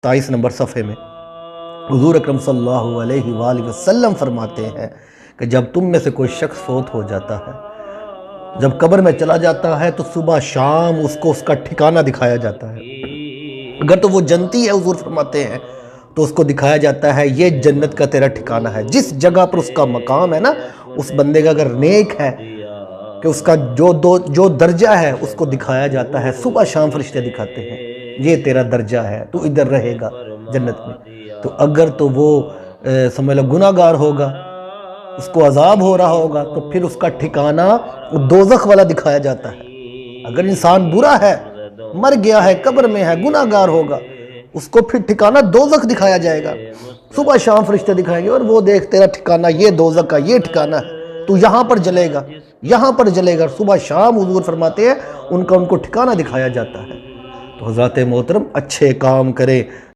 27 number صفحے میں حضور اکرم صلی اللہ علیہ وآلہ وسلم فرماتے ہیں کہ جب تم میں سے کوئی شخص فوت ہو جاتا ہے، جب قبر میں چلا جاتا ہے تو صبح شام اس کو اس کا ٹھکانہ دکھایا جاتا ہے۔ اگر تو وہ جنتی ہے، حضور فرماتے ہیں، تو اس کو دکھایا جاتا ہے یہ جنت کا تیرا ٹھکانہ ہے۔ جس جگہ پر اس کا مقام ہے نا، اس بندے کا اگر نیک ہے کہ اس کا جو درجہ ہے اس کو دکھایا جاتا ہے، صبح شام فرشتے دکھاتے ہیں یہ تیرا درجہ ہے، تو ادھر رہے گا جنت میں۔ تو اگر تو وہ سمجھ لو گناہگار ہوگا، اس کو عذاب ہو رہا ہوگا، تو پھر اس کا ٹھکانہ دوزخ والا دکھایا جاتا ہے۔ اگر انسان برا ہے، مر گیا ہے، قبر میں ہے، گناہگار ہوگا، اس کو پھر ٹھکانہ دوزخ دکھایا جائے گا۔ صبح شام فرشتے دکھائیں گے اور وہ دیکھ تیرا ٹھکانہ یہ دوزخ کا یہ ٹھکانہ ہے، تو یہاں پر جلے گا، یہاں پر جلے گا۔ صبح شام حضور فرماتے ہیں ان کو ٹھکانہ دکھایا جاتا ہے۔ تو حضرات محترم اچھے کام کریں،